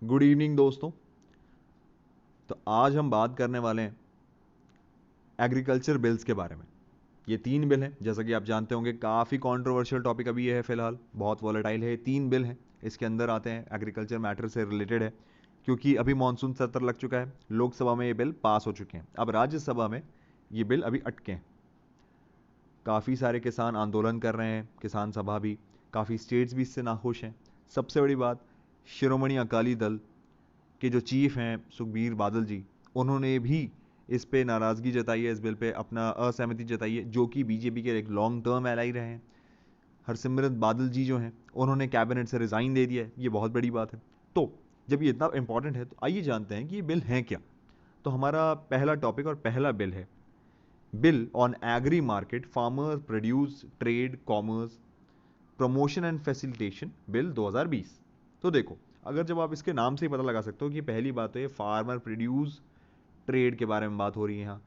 Good evening दोस्तों। तो आज हम बात करने वाले हैं एग्रीकल्चर बिल्स के बारे में। ये 3 बिल हैं, जैसा कि आप जानते होंगे काफ़ी कंट्रोवर्शियल टॉपिक अभी ये है, फिलहाल बहुत वॉलेटाइल है। 3 बिल हैं, इसके अंदर आते हैं, एग्रीकल्चर मैटर से रिलेटेड है। क्योंकि अभी मानसून सत्र लग चुका है, लोकसभा में ये बिल पास हो चुके हैं, अब राज्यसभा में ये बिल अभी अटके हैं। काफ़ी सारे किसान आंदोलन कर रहे हैं, किसान सभा भी, काफ़ी स्टेट्स भी इससे नाखुश हैं। सबसे बड़ी बात, शिरोमणि अकाली दल के जो चीफ हैं सुखबीर बादल जी, उन्होंने भी इस पे नाराज़गी जताई है, इस बिल पे अपना असहमति जताई है, जो कि बीजेपी के एक लॉन्ग टर्म एलाई रहे हैं। हरसिमरत बादल जी जो हैं, उन्होंने कैबिनेट से रिज़ाइन दे दिया है, ये बहुत बड़ी बात है। तो जब ये इतना इंपॉर्टेंट है तो आइए जानते हैं कि ये बिल हैं क्या। तो हमारा पहला टॉपिक और पहला बिल है bill on agri market farmer produce trade commerce promotion and facilitation bill 2020। तो देखो, अगर जब आप इसके नाम से ही पता लगा सकते हो कि पहली बात तो ये फार्मर प्रोड्यूस ट्रेड के बारे में बात हो रही है। यहाँ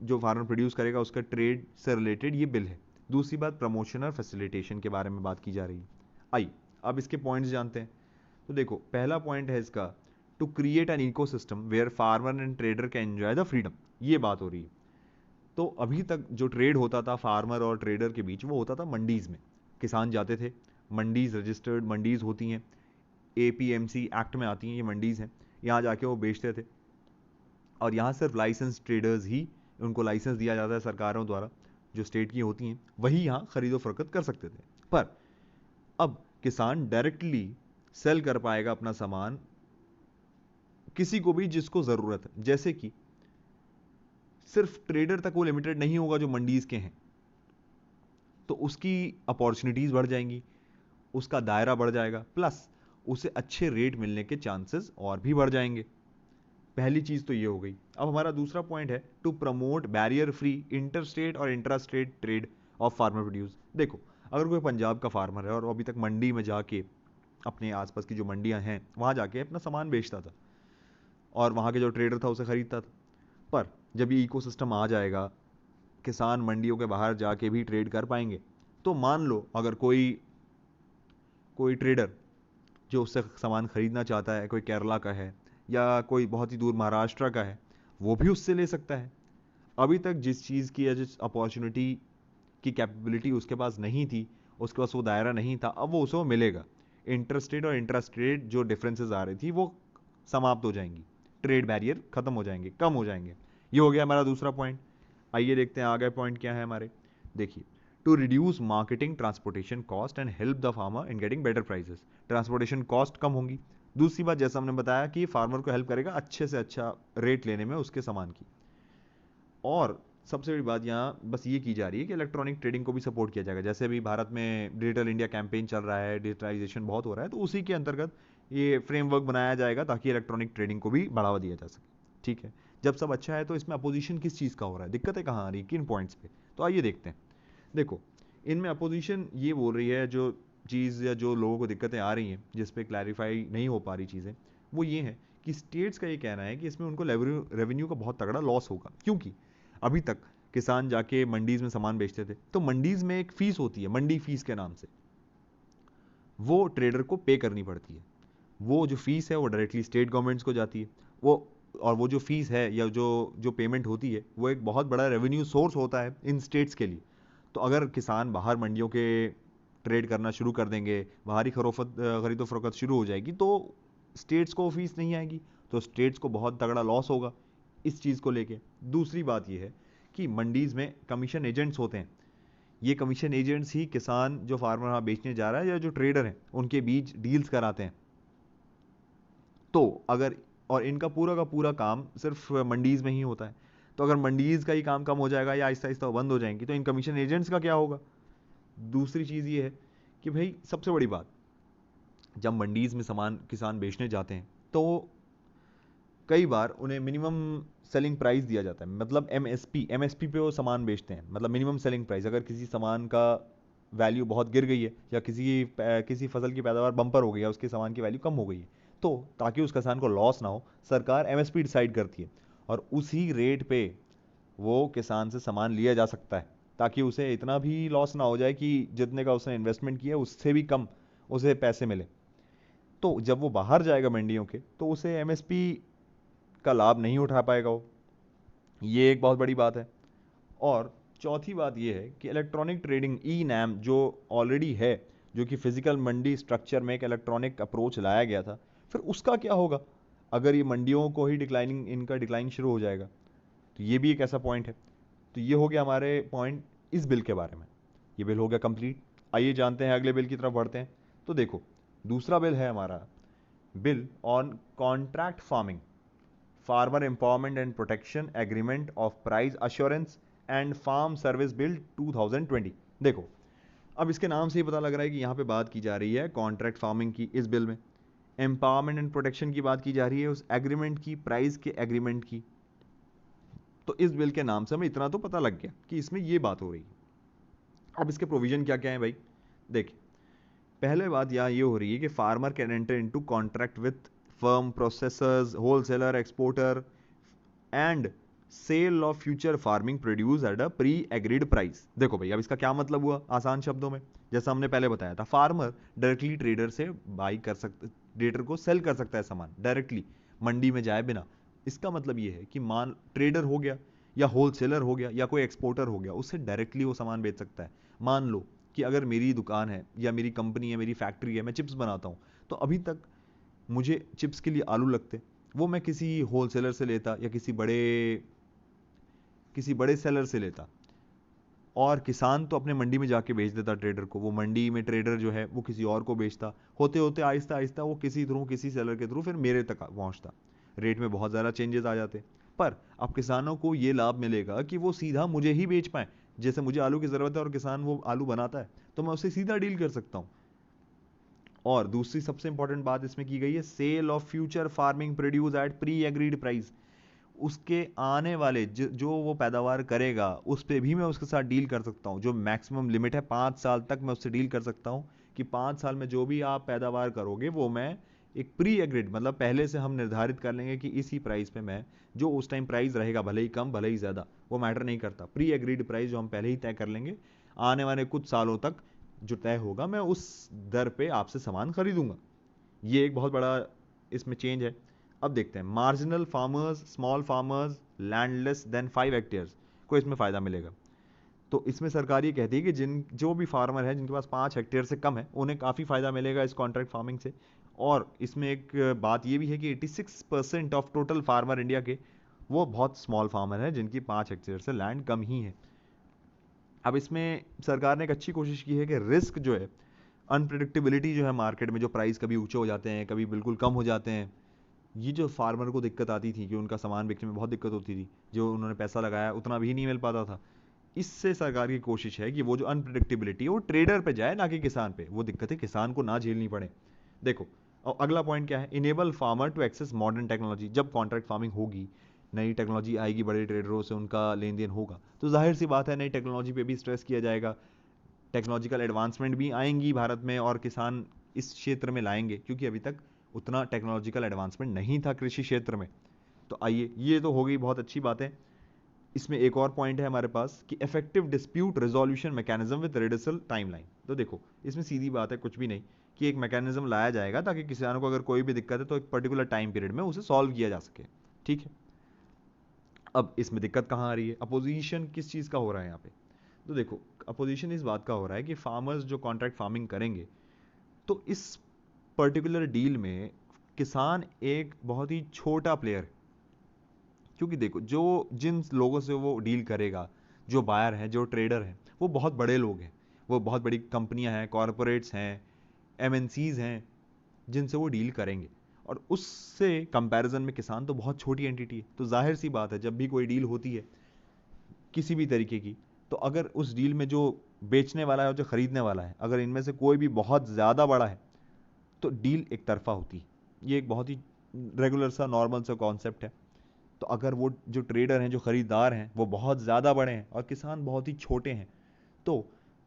जो फार्मर प्रोड्यूस करेगा उसका ट्रेड से रिलेटेड ये बिल है। दूसरी बात, प्रमोशन और फैसिलिटेशन के बारे में बात की जा रही है। आई अब इसके पॉइंट्स जानते हैं। तो देखो, पहला पॉइंट है इसका, to create an ecosystem where farmer and trader can enjoy the freedom, ये बात हो रही है। तो अभी तक जो ट्रेड होता था फार्मर और ट्रेडर के बीच, वो होता था मंडीज़ में। किसान जाते थे, मंडीज़ रजिस्टर्ड मंडीज़ होती हैं, एपीएमसी एक्ट में आती हैं ये मंडीज़ हैं, यहाँ जाके वो बेचते थे। और यहाँ सिर्फ लाइसेंस ट्रेडर्स ही, उनको लाइसेंस दिया जाता है सरकारों द्वारा, जो स्टेट की होती हैं, वही यहाँ खरीदो फरोख्त कर सकते थे। पर अब किसान डायरेक्टली सेल कर पाएगा अपना सामान किसी को भी जिसको ज़रूरत है। जैसे कि सिर्फ ट्रेडर तक वो लिमिटेड नहीं होगा जो मंडीज़ के हैं, तो उसकी अपॉर्चुनिटीज़ बढ़ जाएंगी, उसका दायरा बढ़ जाएगा, प्लस उसे अच्छे रेट मिलने के चांसेस और भी बढ़ जाएंगे। पहली चीज़ तो ये हो गई। अब हमारा दूसरा पॉइंट है to promote barrier free inter state और intra state trade of farmer produce. देखो, अगर कोई पंजाब का फार्मर है और अभी तक मंडी में जाके, अपने आसपास की जो मंडियां हैं वहाँ जाके अपना सामान बेचता था और वहाँ के जो ट्रेडर था उसे खरीदता था, पर जब ये इकोसिस्टम आ जाएगा, किसान मंडियों के बाहर जाके भी ट्रेड कर पाएंगे। तो मान लो अगर कोई कोई ट्रेडर जो उससे सामान खरीदना चाहता है, कोई केरला का है या कोई बहुत ही दूर महाराष्ट्र का है, वो भी उससे ले सकता है। अभी तक जिस चीज़ की या जिस अपॉर्चुनिटी की कैपेबिलिटी उसके पास नहीं थी, उसके पास वो दायरा नहीं था, अब वो उसे मिलेगा। इंटरस्टेट और इंट्रास्टेट जो डिफरेंसेस आ रही थी वो समाप्त हो जाएंगी, ट्रेड बैरियर खत्म हो जाएंगे, कम हो जाएंगे। ये हो गया हमारा दूसरा पॉइंट। आइए देखते हैं आगे पॉइंट क्या है हमारे। देखिए, to reduce marketing transportation cost and help the farmer in getting better prices, transportation cost कम होंगी। दूसरी बात, जैसा हमने बताया कि फार्मर को हेल्प करेगा अच्छे से अच्छा रेट लेने में उसके सामान की। और सबसे बड़ी बात यहाँ बस ये की जा रही है कि इलेक्ट्रॉनिक ट्रेडिंग को भी सपोर्ट किया जाएगा। जैसे अभी भारत में डिजिटल इंडिया कैंपेन चल रहा है, डिजिटलाइजेशन बहुत हो रहा है, तो उसी के अंतर्गत ये फ्रेमवर्क बनाया जाएगा ताकि इलेक्ट्रॉनिक ट्रेडिंग को भी बढ़ावा दिया जा सके। ठीक है, जब सब अच्छा है तो इसमें अपोजिशन किस चीज़ का हो रहा है, दिक्कतें कहाँ आ रही है, किन पॉइंट्स पे, तो आइए देखते हैं। देखो, इनमें अपोजिशन ये बोल रही है, जो चीज़ या जो लोगों को दिक्कतें आ रही हैं जिस पे क्लैरिफाई नहीं हो पा रही चीज़ें, वो ये है कि स्टेट्स का ये कहना है कि इसमें उनको रेवेन्यू का बहुत तगड़ा लॉस होगा। क्योंकि अभी तक किसान जाके मंडीज में सामान बेचते थे, तो मंडीज में एक फीस होती है मंडी फीस के नाम से, वो ट्रेडर को पे करनी पड़ती है। वो जो फीस है वो डायरेक्टली स्टेट गवर्नमेंट्स को जाती है। वो और वो जो फीस है या जो पेमेंट होती है, वो एक बहुत बड़ा रेवेन्यू सोर्स होता है इन स्टेट्स के लिए। तो अगर किसान बाहर मंडियों के ट्रेड करना शुरू कर देंगे, बाहरी खरीदो फरोख्त शुरू हो जाएगी, तो स्टेट्स को फीस नहीं आएगी, तो स्टेट्स को बहुत तगड़ा लॉस होगा इस चीज़ को लेके। दूसरी बात यह है कि मंडीज़ में कमीशन एजेंट्स होते हैं, ये कमीशन एजेंट्स ही किसान जो फार्मर वहाँ बेचने जा रहा है या जो ट्रेडर हैं उनके बीच डील्स कराते हैं। तो अगर, और इनका पूरा का पूरा काम सिर्फ मंडीज़ में ही होता है, तो अगर मंडीज़ का ही काम कम हो जाएगा या आहिस्ता आहिस्ता बंद हो जाएंगी, तो इन कमीशन एजेंट्स का क्या होगा। दूसरी चीज़ ये है कि भाई सबसे बड़ी बात, जब मंडीज़ में सामान किसान बेचने जाते हैं तो कई बार उन्हें मिनिमम सेलिंग प्राइस दिया जाता है, मतलब एमएसपी पे वो सामान बेचते हैं, मतलब मिनिमम सेलिंग प्राइस। अगर किसी सामान का वैल्यू बहुत गिर गई है या किसी फसल की पैदावार बम्पर हो गई है, उसके सामान की वैल्यू कम हो गई है, तो ताकि उस किसान को लॉस ना हो, सरकार एमएसपी डिसाइड करती है और उसी रेट पे वो किसान से सामान लिया जा सकता है, ताकि उसे इतना भी लॉस ना हो जाए कि जितने का उसने इन्वेस्टमेंट किया उससे भी कम उसे पैसे मिले। तो जब वो बाहर जाएगा मंडियों के तो उसे एमएसपी का लाभ नहीं उठा पाएगा वो। ये एक बहुत बड़ी बात है। और चौथी बात ये है कि इलेक्ट्रॉनिक ट्रेडिंग ई नैम जो ऑलरेडी है, जो कि फिजिकल मंडी स्ट्रक्चर में एक इलेक्ट्रॉनिक अप्रोच लाया गया था, फिर उसका क्या होगा अगर ये मंडियों को ही डिक्लाइनिंग, इनका डिक्लाइन शुरू हो जाएगा? तो ये भी एक ऐसा पॉइंट है। तो ये हो गया हमारे पॉइंट इस बिल के बारे में। ये बिल हो गया कंप्लीट। आइए जानते हैं अगले बिल की तरफ बढ़ते हैं। तो देखो, दूसरा बिल है हमारा bill on contract farming, farmer empowerment and protection agreement of price assurance and farm service bill 2020। देखो, अब इसके नाम से ही पता लग रहा है कि यहाँ पे बात की जा रही है कॉन्ट्रैक्ट फार्मिंग की इस बिल में, एम्पावरमेंट एंड प्रोटेक्शन की बात की जा रही है, उस एग्रीमेंट की, प्राइस के एग्रीमेंट की। तो इस बिल के नाम से हमें इतना तो पता लग गया कि इसमें ये बात हो रही है। अब इसके प्रोविजन क्या क्या है भाई? देखिए, पहले बात यहाँ ये हो रही है कि farmer can enter into contract with firm, processors, wholesaler, exporter and sale of future farming produce at a pre agreed price. देखो भाई, अब इसका क्या मतलब हुआ आसान शब्दों में? जैसा हमने पहले बताया था, फार्मर डायरेक्टली ट्रेडर से बाई कर सकते, ट्रेडर को सेल कर सकता है सामान डायरेक्टली, मंडी में जाए बिना। इसका मतलब ये है कि मान ट्रेडर हो गया या होलसेलर हो गया या कोई एक्सपोर्टर हो गया, उससे डायरेक्टली वो सामान बेच सकता है। मान लो कि अगर मेरी दुकान है या मेरी कंपनी है, मेरी फैक्ट्री है, मैं चिप्स बनाता हूँ, तो अभी तक मुझे चिप्स के लिए आलू लगते, वो मैं किसी होलसेलर से लेता या किसी बड़े सेलर से लेता, और किसान तो अपने मंडी में जाके बेच देता ट्रेडर को, वो मंडी में ट्रेडर जो है वो किसी और को बेचता, होते होते आहिस्ता आहिस्ता वो किसी सेलर के थ्रू फिर मेरे तक पहुंचता, रेट में बहुत ज़्यादा चेंजेस आ जाते। पर अब किसानों को ये लाभ मिलेगा कि वो सीधा मुझे ही बेच पाए। जैसे मुझे आलू की ज़रूरत है और किसान वो आलू बनाता है, तो मैं उससे सीधा डील कर सकता हूँ। और दूसरी सबसे इंपॉर्टेंट बात इसमें की गई है, sale of future farming produce at pre agreed price. उसके आने वाले जो वो पैदावार करेगा उस पर भी मैं उसके साथ डील कर सकता हूँ। जो मैक्सिमम लिमिट है 5 साल तक मैं उससे डील कर सकता हूँ कि 5 साल में जो भी आप पैदावार करोगे वो मैं एक प्री एग्रीड, मतलब पहले से हम निर्धारित कर लेंगे कि इसी प्राइस पे मैं, जो उस टाइम प्राइस रहेगा, भले ही कम भले ही ज़्यादा, वो मैटर नहीं करता, प्री एग्रीड प्राइस जो हम पहले ही तय कर लेंगे, आने वाले कुछ सालों तक जो तय होगा मैं उस दर पे आपसे सामान खरीदूंगा। ये एक बहुत बड़ा इसमें चेंज है। अब देखते हैं, marginal farmers, small farmers, landless then 5 hectares को इसमें फ़ायदा मिलेगा। तो इसमें सरकार ये कहती है कि जो भी फार्मर है जिनके पास 5 हेक्टेयर से कम है, उन्हें काफ़ी फ़ायदा मिलेगा इस कॉन्ट्रैक्ट फार्मिंग से। और इसमें एक बात ये भी है कि 86% ऑफ टोटल फार्मर इंडिया के वो बहुत स्मॉल फार्मर हैं जिनकी 5 हेक्टेयर से लैंड कम ही है। अब इसमें सरकार ने एक अच्छी कोशिश की है कि रिस्क जो है, अनप्रिडिक्टेबिलिटी जो है मार्केट में, जो प्राइस कभी ऊंचे हो जाते हैं कभी बिल्कुल कम हो जाते हैं, ये जो फार्मर को दिक्कत आती थी कि उनका सामान बेचने में बहुत दिक्कत होती थी, जो उन्होंने पैसा लगाया उतना भी नहीं मिल पाता था, इससे सरकार की कोशिश है कि वो जो अनप्रिडिक्टेबिलिटी है वो ट्रेडर पे जाए, ना कि किसान पे, वो दिक्कतें किसान को ना झेलनी पड़े। देखो, और अगला पॉइंट क्या है, enable farmer to access modern technology. जब कॉन्ट्रैक्ट फार्मिंग होगी, नई टेक्नोलॉजी आएगी, बड़े ट्रेडरों से उनका लेन देन होगा, तो जाहिर सी बात है नई टेक्नोलॉजी पे भी स्ट्रेस किया जाएगा, टेक्नोलॉजिकल एडवांसमेंट भी आएंगी भारत में और किसान इस क्षेत्र में लाएंगे, क्योंकि अभी तक उतना टेक्नोलॉजिकल एडवांसमेंट नहीं था कृषि क्षेत्र में। तो आइए, ये तो हो गई बहुत अच्छी बातें। इसमें एक और पॉइंट है हमारे पास कि effective dispute resolution mechanism with reduced timeline. तो देखो, इसमें सीधी बात है, कुछ भी नहीं, कि एक मैकेनिज्म लाया जाएगा ताकि किसानों को अगर कोई भी दिक्कत है तो एक पर्टिकुलर टाइम पीरियड में उसे सॉल्व किया जा सके। ठीक है, अब इसमें दिक्कत कहाँ आ रही है, अपोजिशन किस चीज़ का हो रहा है यहाँ पे? तो देखो, अपोजिशन इस बात का हो रहा है कि फार्मर्स जो कॉन्ट्रैक्ट फार्मिंग करेंगे, तो इस पर्टिकुलर डील में किसान एक बहुत ही छोटा प्लेयर है। क्योंकि देखो, जो जिन लोगों से वो डील करेगा, जो बायर हैं, जो ट्रेडर हैं, वो बहुत बड़े लोग हैं, वो बहुत बड़ी कंपनियां हैं, कॉरपोरेट्स हैं, एमएनसीज हैं, जिनसे वो डील करेंगे। और उससे कंपैरिजन में किसान तो बहुत छोटी एंटिटी है। तो जाहिर सी बात है, जब भी कोई डील होती है किसी भी तरीके की, तो अगर उस डील में जो बेचने वाला है और जो खरीदने वाला है, अगर इनमें से कोई भी बहुत ज़्यादा बड़ा है, तो डील एक तरफा होती है। ये एक बहुत ही रेगुलर सा, नॉर्मल सा कॉन्सेप्ट है। तो अगर वो जो ट्रेडर हैं, जो खरीदार हैं, वो बहुत ज़्यादा बड़े हैं और किसान बहुत ही छोटे हैं, तो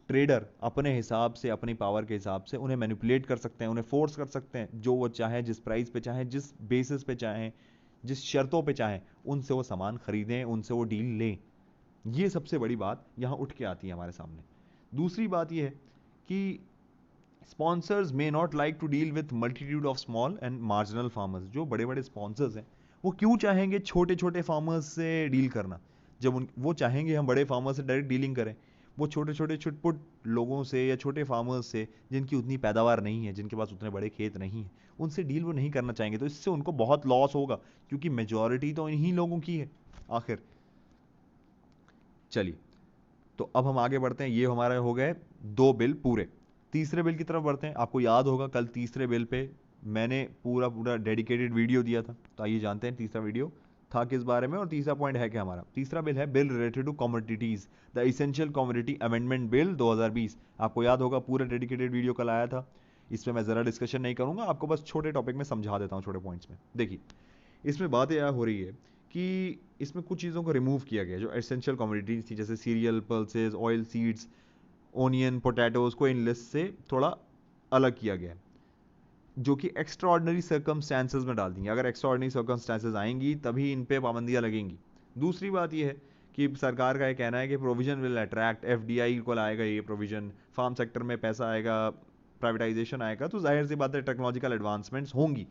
ट्रेडर अपने हिसाब से, अपनी पावर के हिसाब से उन्हें मैनिपुलेट कर सकते हैं, उन्हें फोर्स कर सकते हैं, जो वो चाहें, जिस प्राइस पे चाहें, जिस बेसिस पे चाहें, जिस शर्तों पे चाहें, उनसे वो सामान खरीदें, उनसे वो डील लें। ये सबसे बड़ी बात यहाँ उठ के आती है हमारे सामने। दूसरी बात ये है कि sponsors may not like to deal with multitude of small and marginal farmers. जो बड़े बड़े स्पॉन्सर्स हैं वो क्यों चाहेंगे छोटे छोटे फार्मर्स से डील करना, जब वो चाहेंगे हम बड़े फार्मर से डायरेक्ट डीलिंग करें। वो छोटे छोटे छुटपुट लोगों से या छोटे फार्मर्स से जिनकी उतनी पैदावार नहीं है, जिनके पास उतने बड़े खेत नहीं है, उनसे डील वो नहीं करना चाहेंगे। तो इससे उनको बहुत लॉस होगा, क्योंकि मेजॉरिटी तो इन्हीं लोगों की है आखिर। चलिए, तो अब हम आगे बढ़ते हैं। ये हमारे हो गए 2 बिल पूरे। तीसरे बिल की तरफ बढ़ते हैं। आपको याद होगा कल तीसरे बिल पे मैंने पूरा पूरा डेडिकेटेड वीडियो दिया था। तो आइए जानते हैं तीसरा वीडियो था किस बारे में और तीसरा पॉइंट है क्या हमारा। तीसरा बिल है bill related to commodities, the essential commodity amendment bill 2020। आपको याद होगा पूरा डेडिकेटेड वीडियो कल आया था। इसमें मैं ज़रा डिस्कशन नहीं करूंगा, आपको बस छोटे टॉपिक में समझा देता हूँ, छोटे पॉइंट्स में। देखिए, इसमें बात यह हो रही है कि इसमें कुछ चीज़ों को रिमूव किया गया जो एसेंशियल कमोडिटीज थी, जैसे serial, pulses, oil seeds, onion, potatoes को इन लिस्ट से थोड़ा अलग किया गया है, जो कि एक्स्ट्रा ऑर्डनरी सर्कमस्टांसेस में डाल देंगे। अगर एक्स्ट्रा ऑर्डनरी सर्कमस्टांसेस आएंगी तभी इन पे पाबंदियां लगेंगी। दूसरी बात यह है कि सरकार का यह कहना है कि प्रोविजन विल अट्रैक्ट एफडीआई को लाएगा ये प्रोविजन, फार्म सेक्टर में पैसा आएगा, प्राइवेटाइजेशन आएगा, तो जाहिर सी बात है टेक्नोलॉजिकल एडवांसमेंट्स होंगी।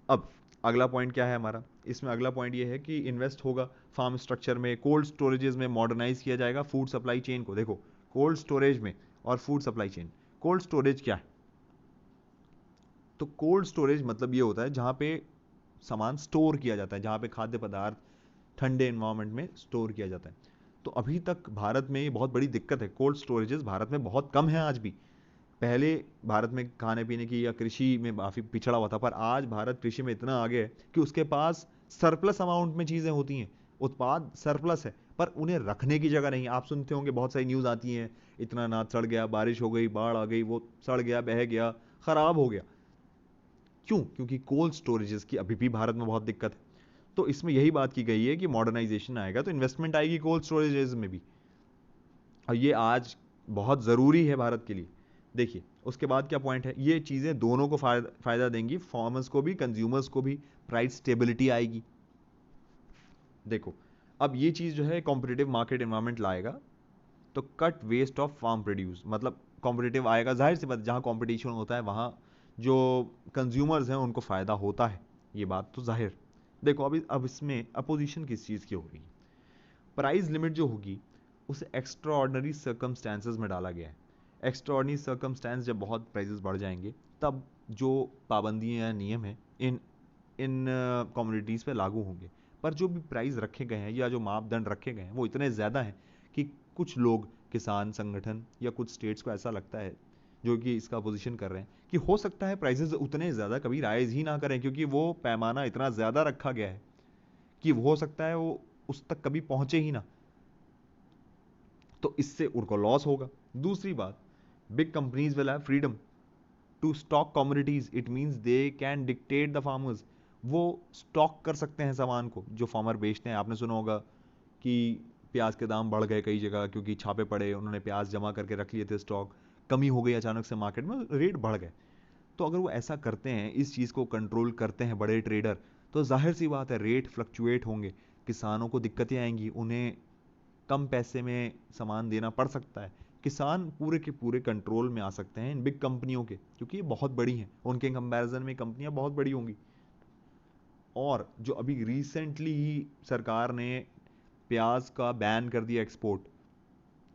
अब अगला पॉइंट क्या है हमारा, इसमें अगला पॉइंट ये है कि इन्वेस्ट होगा फार्म स्ट्रक्चर में, कोल्ड स्टोरेजेस में मॉडर्नाइज किया जाएगा फूड सप्लाई चेन को। देखो, कोल्ड स्टोरेज में और food supply chain. Cold storage क्या है? तो कोल्ड स्टोरेज मतलब ये होता है जहां पे सामान स्टोर किया जाता है, जहां पे खाद्य पदार्थ ठंडे इन्वायरमेंट में स्टोर किया जाता है। तो अभी तक भारत में ये बहुत बड़ी दिक्कत है, कोल्ड स्टोरेजेस भारत में बहुत कम है आज भी। पहले भारत में खाने पीने की या कृषि में काफ़ी पिछड़ा हुआ था, पर आज भारत कृषि में इतना आगे है कि उसके पास सरप्लस अमाउंट में चीज़ें होती हैं, उत्पाद सरप्लस है, पर उन्हें रखने की जगह नहीं। आप सुनते होंगे बहुत सारी न्यूज़ आती हैं, इतना अनाज सड़ गया, बारिश हो गई, बाढ़ आ गई, वो सड़ गया, बह गया, खराब हो गया। क्यों? क्योंकि कोल्ड स्टोरेजेस की अभी भी भारत में बहुत दिक्कत है। तो इसमें यही बात की गई है कि मॉडर्नाइजेशन आएगा तो इन्वेस्टमेंट आएगी कोल्ड स्टोरेजेस में भी, और ये आज बहुत ज़रूरी है भारत के लिए। देखिए, उसके बाद क्या पॉइंट है, ये चीज़ें दोनों को फ़ायदा देंगी, फार्मर्स को भी, कंज्यूमर्स को भी। प्राइस स्टेबिलिटी आएगी। देखो, अब ये चीज़ जो है कॉम्पिटिटिव मार्केट एनवायरनमेंट लाएगा, तो cut waste of farm produce, मतलब कॉम्पिटिटिव आएगा। जाहिर सी बात, जहाँ कॉम्पिटिशन होता है वहाँ जो कंज्यूमर्स हैं उनको फ़ायदा होता है, ये बात तो जाहिर। देखो, अब इसमें अपोजिशन किस चीज़ की हो रही है। प्राइस लिमिट जो होगी उसे एक्स्ट्रा ऑर्डनरी सर्कमस्टांसेस में डाला गया है। एक्स्ट्रा ऑर्डनरी सर्कमस्टांस जब बहुत प्राइसेस बढ़ जाएंगे तब जो पाबंदियां या नियम हैं इन इन कम्युनिटीज़ पे लागू होंगे। पर जो भी प्राइस रखे गए हैं या जो मापदंड रखे गए हैं वो इतने ज़्यादा हैं कि कुछ लोग, किसान संगठन या कुछ स्टेट्स को ऐसा लगता है जो कि इसका अपोजिशन कर रहे हैं कि हो सकता है प्राइसेस उतने ज़्यादा कभी राइज ही ना करें, क्योंकि वो पैमाना इतना ज़्यादा रखा गया है कि हो सकता है वो उस तक कभी पहुंचे ही ना। तो इससे उनको लॉस होगा। दूसरी बात, big companies will have freedom to stock commodities, it means they can dictate the farmers. वो स्टॉक कर सकते हैं सामान को जो फार्मर बेचते हैं। आपने सुना होगा कि प्याज के दाम बढ़ गए कई जगह क्योंकि छापे पड़े, उन्होंने प्याज जमा करके रख लिए थे स्टॉक, कमी हो गई अचानक से मार्केट में, रेट बढ़ गए। तो अगर वो ऐसा करते हैं, इस चीज़ को कंट्रोल करते हैं बड़े ट्रेडर, तो जाहिर सी बात है रेट फ्लक्चुएट होंगे, किसानों को दिक्कतें आएंगी, उन्हें कम पैसे में सामान देना पड़ सकता है। किसान पूरे के पूरे कंट्रोल में आ सकते हैं इन बिग कंपनियों के, क्योंकि ये बहुत बड़ी हैं, उनके कंपैरिजन में कंपनियां बहुत बड़ी होंगी। और जो अभी रिसेंटली ही सरकार ने प्याज का बैन कर दिया एक्सपोर्ट,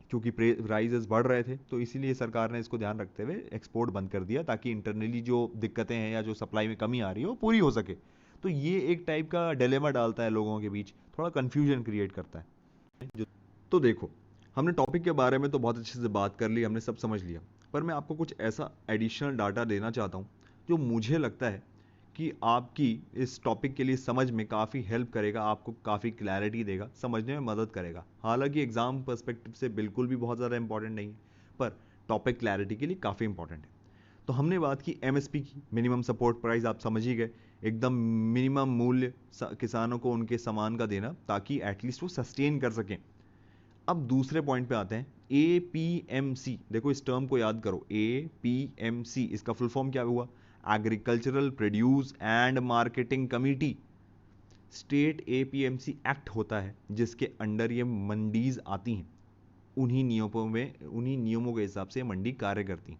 क्योंकि प्राइजेस बढ़ रहे थे, तो इसीलिए सरकार ने इसको ध्यान रखते हुए एक्सपोर्ट बंद कर दिया, ताकि इंटरनली जो दिक्कतें हैं या जो सप्लाई में कमी आ रही है वो पूरी हो सके। तो ये एक टाइप का डिलेमा डालता है लोगों के बीच, थोड़ा कन्फ्यूजन क्रिएट करता है जो। तो देखो, हमने टॉपिक के बारे में तो बहुत अच्छे से बात कर ली, हमने सब समझ लिया, पर मैं आपको कुछ ऐसा एडिशनल डाटा देना चाहता हूँ जो मुझे लगता है कि आपकी इस टॉपिक के लिए समझ में काफ़ी हेल्प करेगा, आपको काफ़ी क्लैरिटी देगा, समझने में मदद करेगा। हालांकि एग्ज़ाम पर्सपेक्टिव से बिल्कुल भी बहुत ज़्यादा इंपॉर्टेंट नहीं है, पर टॉपिक क्लैरिटी के लिए काफ़ी इंपॉर्टेंट है। तो हमने बात की एमएसपी की, मिनिमम सपोर्ट प्राइस, आप समझ ही गए, एकदम मिनिमम मूल्य किसानों को उनके सामान का देना ताकि एटलीस्ट वो सस्टेन कर सकें। अब दूसरे पॉइंट पे आते हैं, एपीएमसी। देखो इस टर्म को याद करो, एपीएमसी, इसका फुल फॉर्म क्या हुआ? Agricultural produce and marketing committee. State APMC act होता है जिसके अंडर ये मंडीज आती हैं। उन्हीं नियमों के हिसाब से मंडी कार्य करती।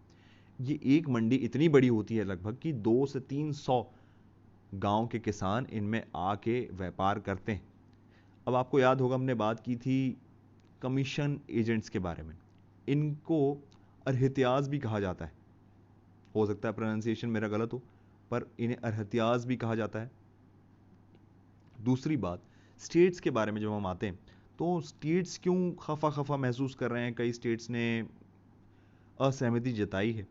ये एक मंडी इतनी बड़ी होती है लगभग कि 2 से 300 गांव के किसान इनमें आके व्यापार करते हैं। अब आपको याद होगा हमने बात की थी कमीशन एजेंट्स के बारे में। इनको अरहत्याज भी कहा जाता है, हो सकता है प्रोनाउंसिएशन मेरा गलत हो, पर इन्हें अरहत्याज भी कहा जाता है। दूसरी बात, स्टेट्स के बारे में जब हम आते हैं तो स्टेट्स क्यों खफा खफा महसूस कर रहे हैं, कई स्टेट्स ने असहमति जताई है।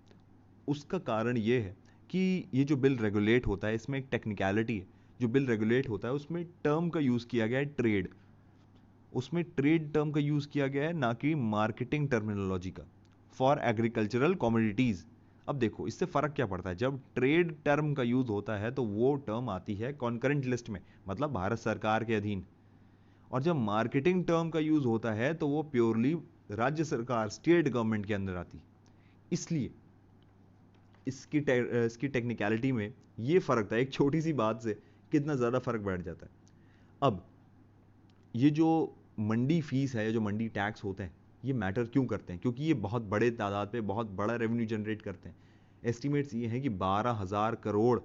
उसका कारण ये है कि ये जो बिल रेगुलेट होता है इसमें एक टेक्निकलिटी है। जो बिल रेगुलेट होता है उसमें टर्म का यूज़ किया गया है ट्रेड, उसमें ट्रेड टर्म का यूज़ किया गया है, ना कि मार्केटिंग टर्मिनोलॉजी का, फॉर एग्रीकल्चरल कमोडिटीज़। अब देखो इससे फ़र्क क्या पड़ता है, जब ट्रेड टर्म का यूज़ होता है तो वो टर्म आती है कॉन्करेंट लिस्ट में, मतलब भारत सरकार के अधीन। और जब मार्केटिंग टर्म का यूज़ होता है तो वो प्योरली राज्य सरकार, स्टेट गवर्नमेंट के अंदर आती। इसलिए इसकी टेक्निकलिटी में ये फ़र्क था, एक छोटी सी बात से कितना ज़्यादा फ़र्क बैठ जाता है। अब ये जो मंडी फीस है या जो मंडी टैक्स होते हैं ये मैटर क्यों करते हैं, क्योंकि ये बहुत बड़े तादाद पे बहुत बड़ा रेवेन्यू जनरेट करते हैं। एस्टिमेट्स ये हैं कि 12,000 करोड़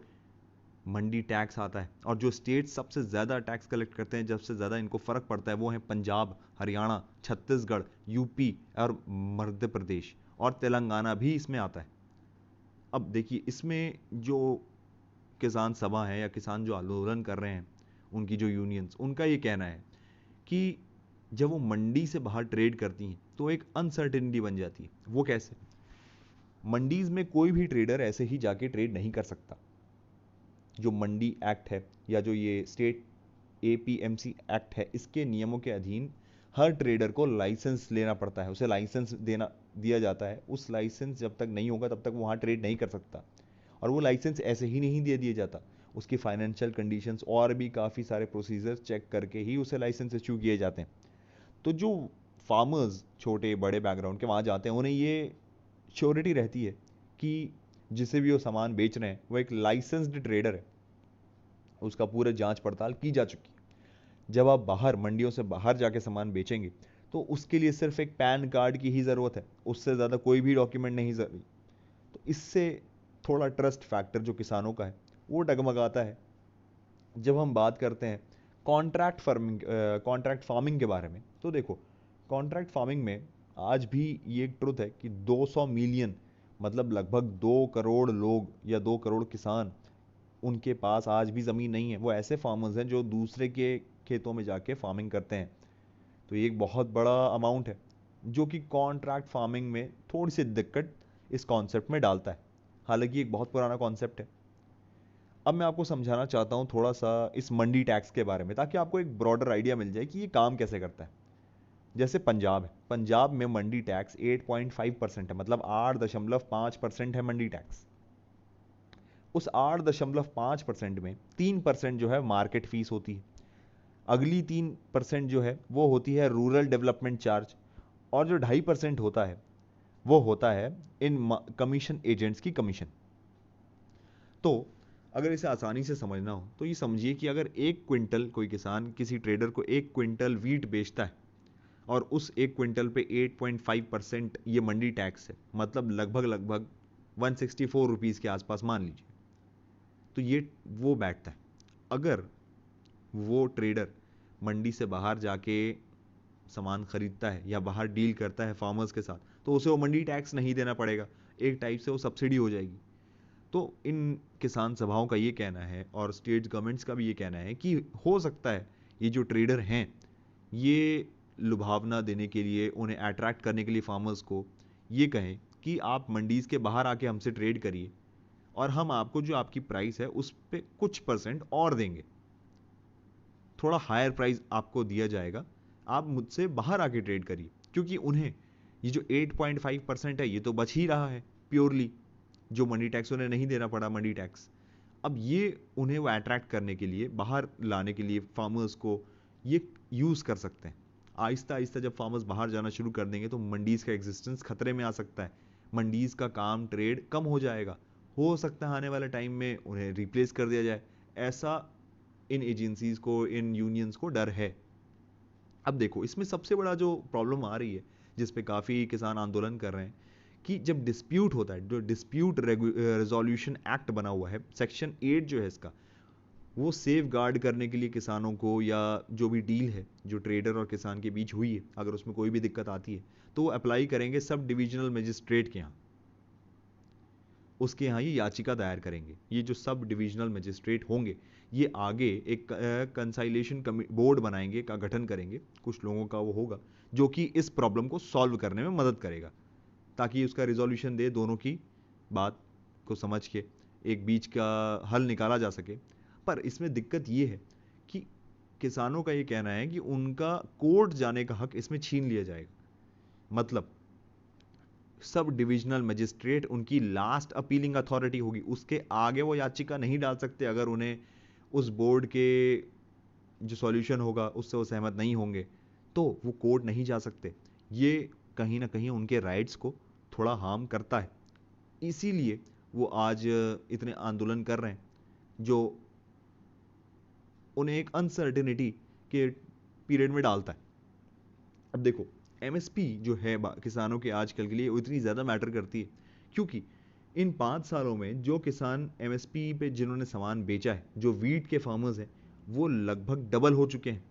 मंडी टैक्स आता है। और जो स्टेट सबसे ज़्यादा टैक्स कलेक्ट करते हैं, सबसे ज़्यादा इनको फ़र्क पड़ता है, वो है पंजाब, हरियाणा, छत्तीसगढ़, यूपी और मध्य प्रदेश, और तेलंगाना भी इसमें आता है। अब देखिए इसमें जो किसान सभा है या किसान जो आंदोलन कर रहे हैं, उनकी जो यूनियंस, उनका ये कहना है कि जब वो मंडी से बाहर ट्रेड करती हैं तो एक अनसर्टेनिटी बन जाती है। वो कैसे? मंडीज में कोई भी ट्रेडर ऐसे ही जाके ट्रेड नहीं कर सकता। जो मंडी एक्ट है या जो ये स्टेट एपीएमसी एक्ट है, इसके नियमों के अधीन हर ट्रेडर को लाइसेंस लेना पड़ता है, उसे लाइसेंस दिया जाता है। उस लाइसेंस जब तक नहीं होगा तब तक वो वहाँ ट्रेड नहीं कर सकता। और वो लाइसेंस ऐसे ही नहीं दे दिया जाता, उसकी फाइनेंशियल कंडीशंस और भी काफ़ी सारे प्रोसीजर चेक करके ही उसे लाइसेंस इशू किए जाते हैं। तो जो फार्मर्स छोटे बड़े बैकग्राउंड के वहाँ जाते हैं, उन्हें ये श्योरिटी रहती है कि जिसे भी वो सामान बेच रहे हैं वो एक लाइसेंस्ड ट्रेडर है, उसका पूरा जांच पड़ताल की जा चुकी है। जब आप बाहर मंडियों से बाहर जाके सामान बेचेंगे तो उसके लिए सिर्फ एक पैन कार्ड की ही ज़रूरत है, उससे ज़्यादा कोई भी डॉक्यूमेंट नहीं ज़रूरी। तो इससे थोड़ा ट्रस्ट फैक्टर जो किसानों का है वो डगमगाता है। जब हम बात करते हैं कॉन्ट्रैक्ट फार्मिंग के बारे में, तो देखो कॉन्ट्रैक्ट फार्मिंग में आज भी ये एक ट्रुथ है कि 200 मिलियन, मतलब लगभग 2 करोड़ लोग या 2 करोड़ किसान, उनके पास आज भी ज़मीन नहीं है। वो ऐसे फार्मर्स हैं जो दूसरे के खेतों में जाके फार्मिंग करते हैं। तो ये एक बहुत बड़ा अमाउंट है जो कि कॉन्ट्रैक्ट फार्मिंग में थोड़ी सी दिक्कत इस कॉन्सेप्ट में डालता है। हालांकि एक बहुत पुराना कॉन्सेप्ट है। अब मैं आपको समझाना चाहता हूँ थोड़ा सा इस मंडी टैक्स के बारे में, ताकि आपको एक ब्रॉडर आइडिया मिल जाए कि ये काम कैसे करता है। जैसे पंजाब है, पंजाब में मंडी टैक्स 8.5% है, मतलब 8.5% है मंडी टैक्स। उस 8.5% में 3% जो है मार्केट फीस होती है, अगली 3% जो है वो होती है रूरल डेवलपमेंट चार्ज, और जो 2.5% होता है वो होता है इन कमीशन एजेंट्स की कमीशन। तो अगर इसे आसानी से समझना हो तो ये समझिए कि अगर 1 क्विंटल कोई किसान किसी ट्रेडर को 1 क्विंटल वीट बेचता है और उस 1 क्विंटल पे 8.5% ये मंडी टैक्स है, मतलब लगभग लगभग 164 रुपीज़ के आसपास मान लीजिए, तो ये वो बैठता है। अगर वो ट्रेडर मंडी से बाहर जाके सामान खरीदता है या बाहर डील करता है फार्मर्स के साथ, तो उसे वो मंडी टैक्स नहीं देना पड़ेगा, एक टाइप से वो सब्सिडी हो जाएगी। तो इन किसान सभाओं का ये कहना है और स्टेट गवर्नमेंट्स का भी ये कहना है कि हो सकता है ये जो ट्रेडर हैं ये लुभावना देने के लिए, उन्हें अट्रैक्ट करने के लिए फार्मर्स को ये कहें कि आप मंडीज़ के बाहर आके हमसे ट्रेड करिए और हम आपको जो आपकी प्राइस है उस पर कुछ परसेंट और देंगे, थोड़ा हायर प्राइस आपको दिया जाएगा, आप मुझसे बाहर आके ट्रेड करिए। क्योंकि उन्हें ये जो 8.5% है ये तो बच ही रहा है प्योरली, जो मंडी टैक्स उन्हें नहीं देना पड़ा मंडी टैक्स। अब ये उन्हें वो अट्रैक्ट करने के लिए, बाहर लाने के लिए फार्मर्स को ये यूज़ कर सकते हैं। आहिस्ता आहिस्ता जब फार्मर्स बाहर जाना शुरू कर देंगे तो मंडीज़ का एग्जिस्टेंस खतरे में आ सकता है, मंडीज़ का काम ट्रेड कम हो जाएगा, हो सकता है आने वाले टाइम में उन्हें रिप्लेस कर दिया जाए। ऐसा इन एजेंसीज को, इन यूनियंस को डर है। अब देखो इसमें सबसे बड़ा जो प्रॉब्लम आ रही है जिस पे काफ़ी किसान आंदोलन कर रहे हैं कि जब डिस्प्यूट होता है, जो डिस्प्यूट रेजोल्यूशन एक्ट बना हुआ है, सेक्शन 8 जो है इसका, वो सेफ गार्ड करने के लिए किसानों को, या जो भी डील है जो ट्रेडर और किसान के बीच हुई है, अगर उसमें कोई भी दिक्कत आती है तो वो अप्लाई करेंगे सब डिविजनल मजिस्ट्रेट के यहाँ, उसके यहाँ ये याचिका दायर करेंगे। ये जो सब डिविजनल मजिस्ट्रेट होंगे ये आगे एक कंसाइलेशन बोर्ड बनाएंगे, का गठन करेंगे, कुछ लोगों का वो होगा जो कि इस प्रॉब्लम को सॉल्व करने में मदद करेगा, ताकि उसका रिजोल्यूशन दे, दोनों की बात को समझ के एक बीच का हल निकाला जा सके। पर इसमें दिक्कत ये है कि किसानों का ये कहना है कि उनका कोर्ट जाने का हक इसमें छीन लिया जाएगा। मतलब सब डिविजनल मजिस्ट्रेट उनकी लास्ट अपीलिंग अथॉरिटी होगी, उसके आगे वो याचिका नहीं डाल सकते अगर उन्हें उस बोर्ड के जो सॉल्यूशन होगा उससे वो सहमत नहीं होंगे, तो वो कोर्ट नहीं जा सकते। ये कहीं ना कहीं उनके राइट्स को थोड़ा हार्म करता है, इसीलिए वो आज इतने आंदोलन कर रहे हैं जो उन्हें एक अनसर्टेनिटी के पीरियड में डालता है। अब देखो, एमएसपी जो है किसानों के आजकल के लिए वो इतनी ज़्यादा मैटर करती है क्योंकि इन 5 सालों में जो किसान एमएसपी पे जिन्होंने सामान बेचा है, जो वीट के फार्मर्स हैं, वो लगभग डबल हो चुके हैं।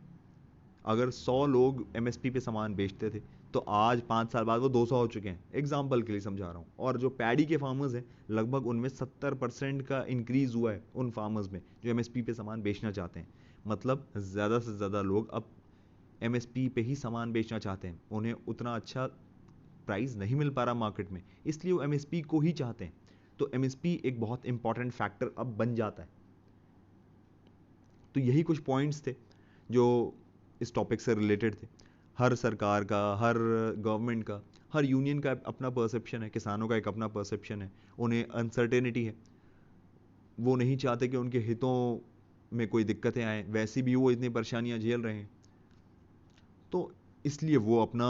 अगर 100 लोग एमएसपी पे सामान बेचते थे तो आज 5 साल बाद वो 200 हो चुके हैं, एग्जाम्पल के लिए समझा रहा हूँ। और जो पैडी के फार्मर्स हैं, लगभग उनमें 70% का इंक्रीज हुआ है उन फार्मर्स में जो एमएसपी पे सामान बेचना चाहते हैं। मतलब ज़्यादा से ज़्यादा लोग अब एमएसपी पे ही सामान बेचना चाहते हैं, उन्हें उतना अच्छा प्राइस नहीं मिल पा रहा मार्केट में, इसलिए वो एमएसपी को ही चाहते हैं। तो एमएसपी एक बहुत इंपॉर्टेंट फैक्टर अब बन जाता है। तो यही कुछ पॉइंट्स थे जो इस टॉपिक से रिलेटेड थे। हर सरकार का, हर गवर्नमेंट का, हर यूनियन का अपना परसेप्शन है, किसानों का एक अपना परसेप्शन है, उन्हें अनसर्टेनिटी है, वो नहीं चाहते कि उनके हितों में कोई दिक्कतें आए, वैसे भी वो इतनी परेशानियां झेल रहे हैं, तो इसलिए वो अपना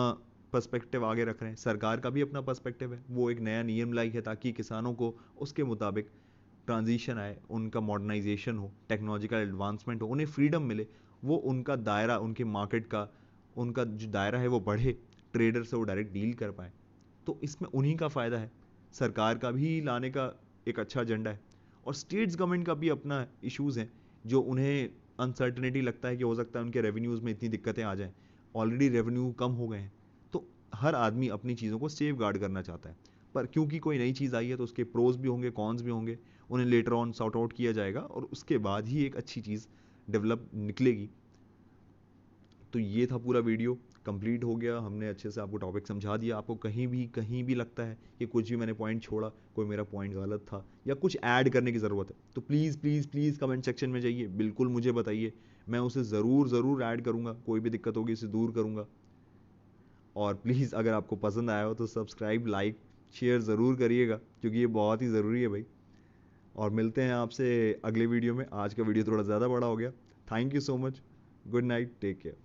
पर्सपेक्टिव आगे रख रहे हैं। सरकार का भी अपना पर्सपेक्टिव है, वो एक नया नियम लाई है ताकि किसानों को उसके मुताबिक ट्रांजिशन आए, उनका मॉडर्नाइजेशन हो, टेक्नोलॉजिकल एडवांसमेंट हो, उन्हें फ्रीडम मिले, वो उनका दायरा, उनके मार्केट का उनका जो दायरा है वो बढ़े, ट्रेडर से वो डायरेक्ट डील कर पाए। तो इसमें उन्हीं का फ़ायदा है, सरकार का भी लाने का एक अच्छा एजेंडा है, और स्टेट्स गवर्नमेंट का भी अपना इश्यूज़ हैं जो उन्हें अनसर्टनिटी लगता है कि हो सकता है उनके रेवेन्यूज़ में इतनी दिक्कतें आ जाएं, ऑलरेडी रेवेन्यू कम हो गए हैं। तो हर आदमी अपनी चीज़ों को सेफ गार्ड करना चाहता है, पर क्योंकि कोई नई चीज़ आई है तो उसके प्रोज भी होंगे, कॉन्स भी होंगे, उन्हें लेटर ऑन सॉर्ट आउट किया जाएगा और उसके बाद ही एक अच्छी चीज़ डेवलप निकलेगी। तो ये था पूरा वीडियो, कंप्लीट हो गया, हमने अच्छे से आपको टॉपिक समझा दिया। आपको कहीं भी लगता है कि कुछ भी मैंने पॉइंट छोड़ा, कोई मेरा पॉइंट गलत था या कुछ ऐड करने की ज़रूरत है, तो please please please comment section में जाइए, बिल्कुल मुझे बताइए, मैं उसे ज़रूर ऐड करूँगा, कोई भी दिक्कत होगी उसे दूर करूँगा। और प्लीज़ अगर आपको पसंद आया हो तो सब्सक्राइब, लाइक, शेयर ज़रूर करिएगा क्योंकि ये बहुत ही ज़रूरी है भाई। और मिलते हैं आपसे अगले वीडियो में। आज का वीडियो थोड़ा ज़्यादा बड़ा हो गया। Thank you so much, good night, take care.